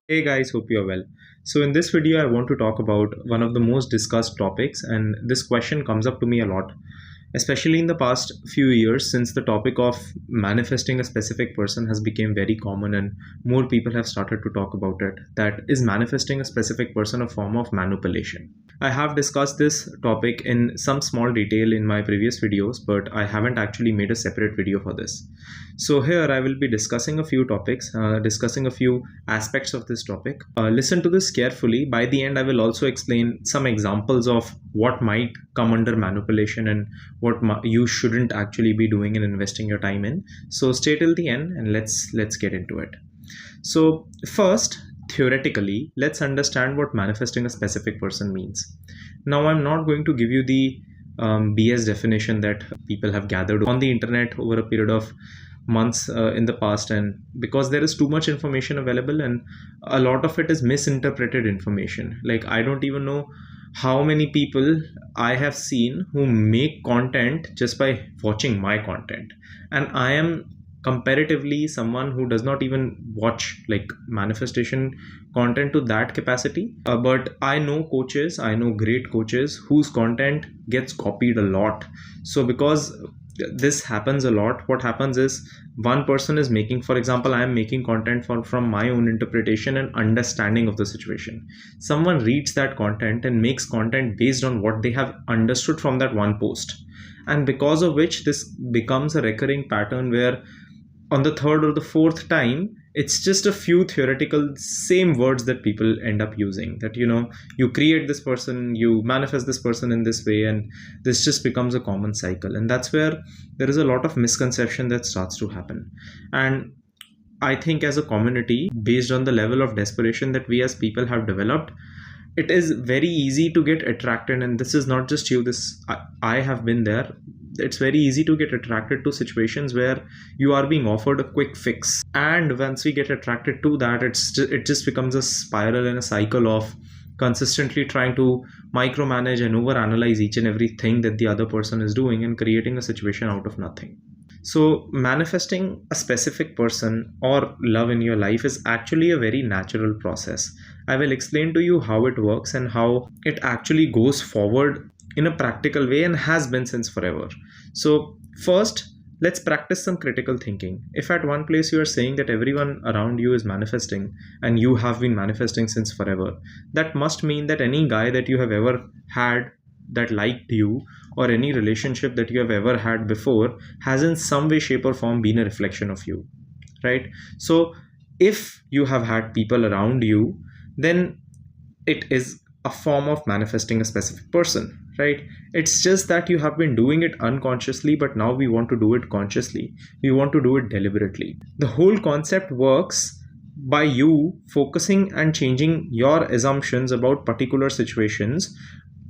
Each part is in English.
Hey guys, hope you're well. So, in this video, I want to talk about one of the most discussed topics, and this question comes up to me a lot, especially in the past few years since the topic of manifesting a specific person has become very common and more people have started to talk about it. That is manifesting a specific person a form of manipulation? I have discussed this topic in some small detail in my previous videos, but I haven't actually made a separate video for this. So here I will be discussing a few topics, discussing a few aspects of this topic. Listen to this carefully. By the end, I will also explain some examples of what might come under manipulation and what you shouldn't actually be doing and investing your time in. So stay till the end and let's get into it. So first, theoretically, let's understand what manifesting a specific person means. Now, I'm not going to give you the BS definition that people have gathered on the internet over a period of months in the past, and because there is too much information available and a lot of it is misinterpreted information. Like, I don't even know how many people I have seen who make content just by watching my content, and I am comparatively someone who does not even watch like manifestation content to that capacity. But I know coaches, I know great coaches whose content gets copied a lot. So because this happens a lot, what happens is one person is making, for example, I am making content from my own interpretation and understanding of the situation. Someone reads that content and makes content based on what they have understood from that one post, and because of which this becomes a recurring pattern where on the third or the fourth time it's just a few theoretical same words that people end up using, that you create this person, you manifest this person in this way, and this just becomes a common cycle. And that's where there is a lot of misconception that starts to happen. And I think as a community, based on the level of desperation that we as people have developed, it is very easy to get attracted. And this is not just you, I have been there. It's very easy to get attracted to situations where you are being offered a quick fix, and once we get attracted to that, it just becomes a spiral and a cycle of consistently trying to micromanage and overanalyze each and everything that the other person is doing and creating a situation out of nothing. So manifesting a specific person or love in your life is actually a very natural process. I will explain to you how it works and how it actually goes forward in a practical way and has been since forever. So first, let's practice some critical thinking. If at one place you are saying that everyone around you is manifesting and you have been manifesting since forever, that must mean that any guy that you have ever had that liked you, or any relationship that you have ever had before, has in some way, shape, or form been a reflection of you, right? So if you have had people around you, then it is a form of manifesting a specific person, right? It's just that you have been doing it unconsciously, but now we want to do it consciously. We want to do it deliberately. The whole concept works by you focusing and changing your assumptions about particular situations,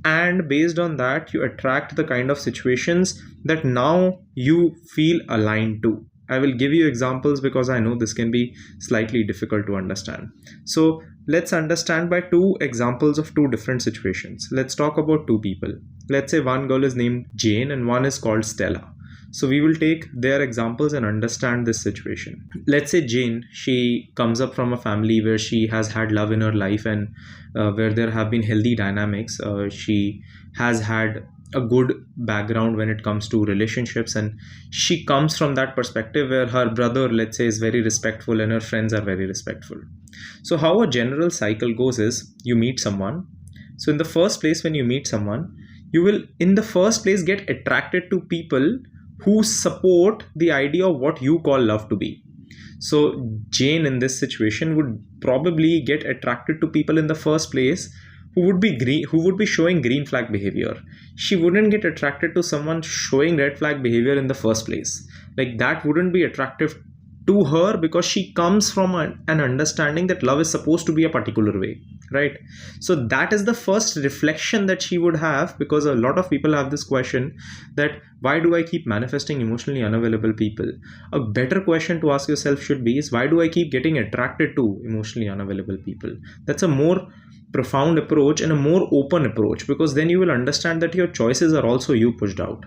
and based on that you attract the kind of situations that now you feel aligned to. I will give you examples because I know this can be slightly difficult to understand. So let's understand by two examples of two different situations. Let's talk about two people. Let's say one girl is named Jane and one is called Stella. So we will take their examples and understand this situation. Let's say Jane, she comes up from a family where she has had love in her life, and where there have been healthy dynamics. She has had a good background when it comes to relationships, and she comes from that perspective where her brother, let's say, is very respectful and her friends are very respectful. So how a general cycle goes is you meet someone. So in the first place, when you meet someone, you will in the first place get attracted to people who support the idea of what you call love to be. So Jane in this situation would probably get attracted to people in the first place who would be showing green flag behavior. She wouldn't get attracted to someone showing red flag behavior in the first place. Like, that wouldn't be attractive to her because she comes from an understanding that love is supposed to be a particular way, right? So that is the first reflection that she would have, because a lot of people have this question that why do I keep manifesting emotionally unavailable people? A better question to ask yourself should be is, why do I keep getting attracted to emotionally unavailable people? That's a more profound approach and a more open approach, because then you will understand that your choices are also you pushed out.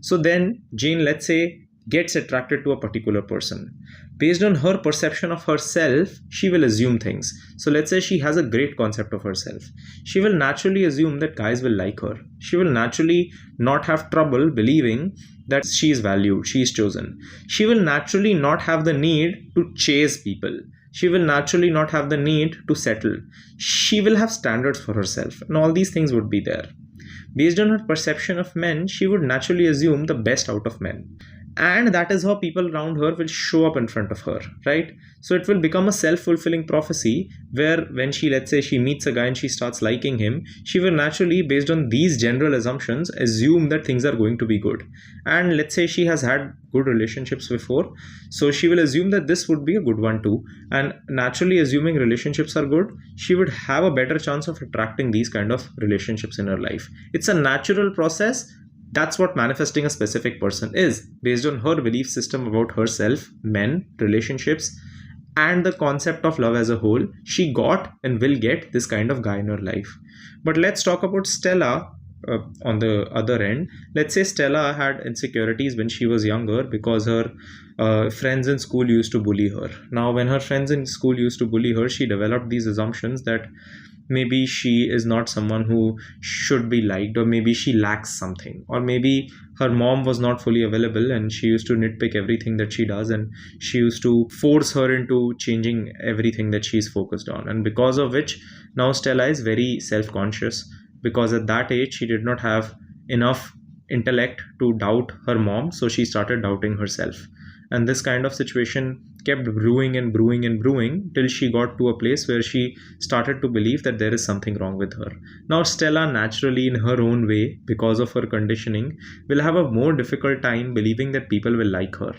So then Jane, let's say gets attracted to a particular person. Based on her perception of herself, she will assume things. So let's say she has a great concept of herself. She will naturally assume that guys will like her. She will naturally not have trouble believing that she is valued, she is chosen. She will naturally not have the need to chase people. She will naturally not have the need to settle. She will have standards for herself, and all these things would be there. Based on her perception of men, she would naturally assume the best out of men. And that is how people around her will show up in front of her, right? So it will become a self-fulfilling prophecy where when she, let's say, she meets a guy and she starts liking him, she will naturally, based on these general assumptions, assume that things are going to be good. And let's say she has had good relationships before, so she will assume that this would be a good one too. And naturally, assuming relationships are good, she would have a better chance of attracting these kind of relationships in her life. It's a natural process. That's what manifesting a specific person is, based on her belief system about herself, men, relationships, and the concept of love as a whole. She got and will get this kind of guy in her life. But let's talk about Stella. On the other end, let's say Stella had insecurities when she was younger because her friends in school used to bully her. Now, when her friends in school used to bully her, she developed these assumptions that maybe she is not someone who should be liked, or maybe she lacks something, or maybe her mom was not fully available and she used to nitpick everything that she does, and she used to force her into changing everything that she's focused on. And because of which, now Stella is very self-conscious, because at that age she did not have enough intellect to doubt her mom, so she started doubting herself. And this kind of situation kept brewing and brewing and brewing till she got to a place where she started to believe that there is something wrong with her. Now Stella, naturally, in her own way, because of her conditioning, will have a more difficult time believing that people will like her.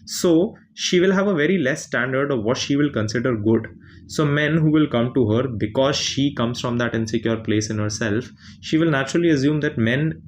So she will have a very less standard of what she will consider good. So men who will come to her, because she comes from that insecure place in herself, she will naturally assume that men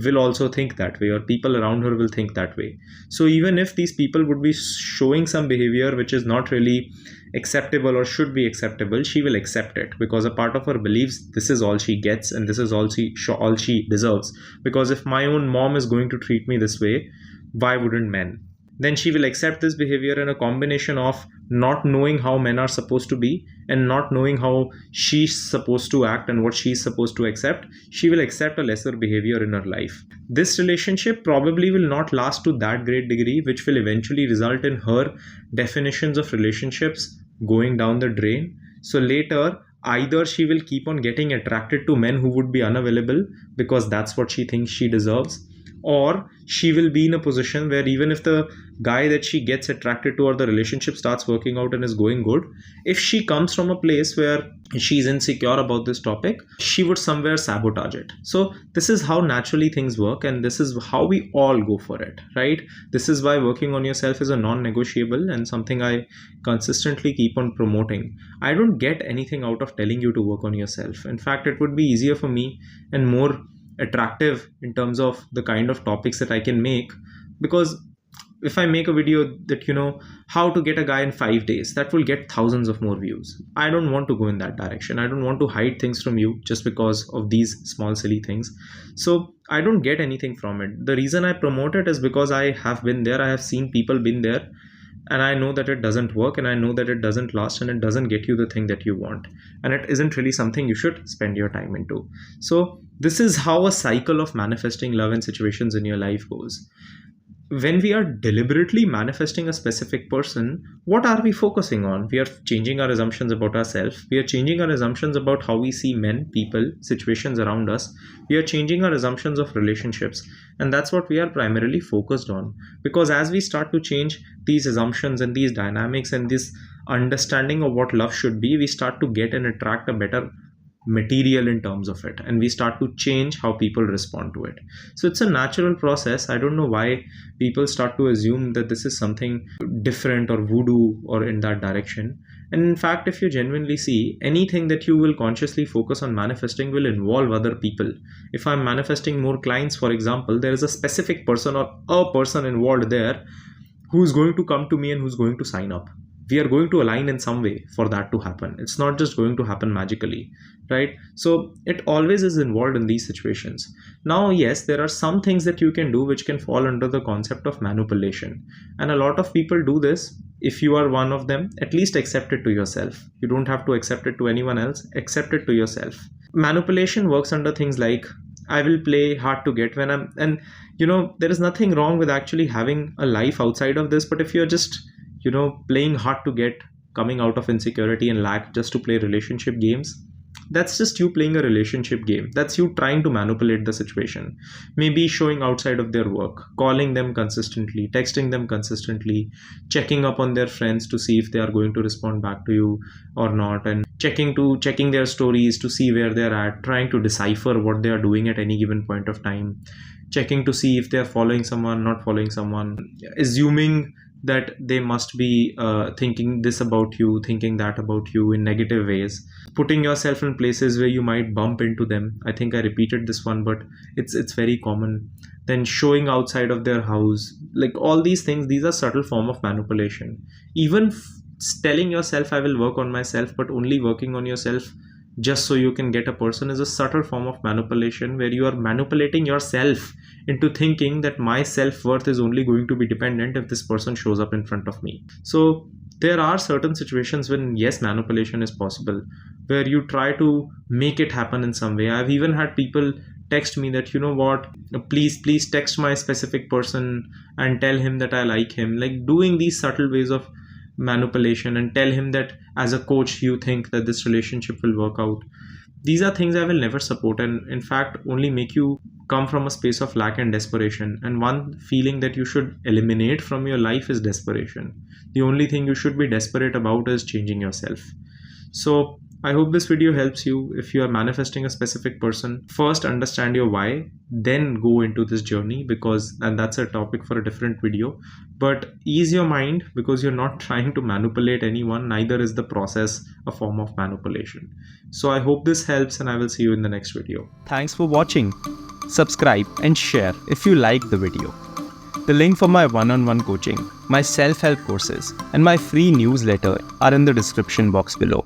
will also think that way, or people around her will think that way. So even if these people would be showing some behavior which is not really acceptable or should be acceptable, she will accept it, because a part of her believes this is all she gets and this is all she deserves. Because if my own mom is going to treat me this way, why wouldn't men? Then she will accept this behavior, in a combination of not knowing how men are supposed to be and not knowing how she's supposed to act and what she's supposed to accept. She will accept a lesser behavior in her life. This relationship probably will not last to that great degree, which will eventually result in her definitions of relationships going down the drain. So later, either she will keep on getting attracted to men who would be unavailable because that's what she thinks she deserves, or she will be in a position where even if the guy that she gets attracted to or the relationship starts working out and is going good, if she comes from a place where she's insecure about this topic, she would somewhere sabotage it. So this is how naturally things work, and this is how we all go for it, right? This is why working on yourself is a non-negotiable and something I consistently keep on promoting. I don't get anything out of telling you to work on yourself. In fact, it would be easier for me and more attractive in terms of the kind of topics that I can make, because if I make a video that, how to get a guy in 5 days, that will get thousands of more views. I don't want to go in that direction. I don't want to hide things from you just because of these small silly things. So I don't get anything from it. The reason I promote it is because I have been there. I have seen people been there, and I know that it doesn't work, and I know that it doesn't last, and it doesn't get you the thing that you want, and it isn't really something you should spend your time into. So this is how a cycle of manifesting love in situations in your life goes. When we are deliberately manifesting a specific person, what are we focusing on? We are changing our assumptions about ourselves. We are changing our assumptions about how we see men, people, situations around us. We are changing our assumptions of relationships. And that's what we are primarily focused on. Because as we start to change these assumptions and these dynamics and this understanding of what love should be, we start to get and attract a better material in terms of it, and we start to change how people respond to it. So it's a natural process. I don't know why people start to assume that this is something different or voodoo or in that direction. And in fact, if you genuinely see, anything that you will consciously focus on manifesting will involve other people. If I'm manifesting more clients, for example, there is a specific person or a person involved there who's going to come to me and who's going to sign up. we are going to align in some way for that to happen. It's not just going to happen magically, right? So it always is involved in these situations. Now, yes, there are some things that you can do which can fall under the concept of manipulation, and a lot of people do this. If you are one of them, at least accept it to yourself. You don't have to accept it to anyone else, accept it to yourself. Manipulation works under things like, I will play hard to get when I'm, and there is nothing wrong with actually having a life outside of this. But if you're just, playing hard to get, coming out of insecurity and lack just to play relationship games, that's just you playing a relationship game. That's you trying to manipulate the situation. Maybe showing outside of their work, calling them consistently, texting them consistently, checking up on their friends to see if they are going to respond back to you or not, and checking their stories to see where they're at, trying to decipher what they are doing at any given point of time, checking to see if they're following someone, not following someone, assuming that they must be thinking this about you, thinking that about you in negative ways, putting yourself in places where you might bump into them. I think I repeated this one, but it's very common. Then showing outside of their house, like all these things, these are subtle form of manipulation. Even telling yourself I will work on myself, but only working on yourself just so you can get a person, is a subtle form of manipulation, where you are manipulating yourself into thinking that my self-worth is only going to be dependent if this person shows up in front of me. So there are certain situations when, yes, manipulation is possible, where you try to make it happen in some way. I've even had people text me that, please text my specific person and tell him that I like him, like doing these subtle ways of manipulation, and tell him that as a coach you think that this relationship will work out. These are things I will never support, and in fact only make you come from a space of lack and desperation. And one feeling that you should eliminate from your life is desperation. The only thing you should be desperate about is changing yourself. So I hope this video helps you. If you are manifesting a specific person, first understand your why, then go into this journey, and that's a topic for a different video. But ease your mind, because you're not trying to manipulate anyone, neither is the process a form of manipulation. So I hope this helps, and I will see you in the next video. Thanks for watching. Subscribe and share if you like the video. The link for my one-on-one coaching, my self-help courses, and my free newsletter are in the description box below.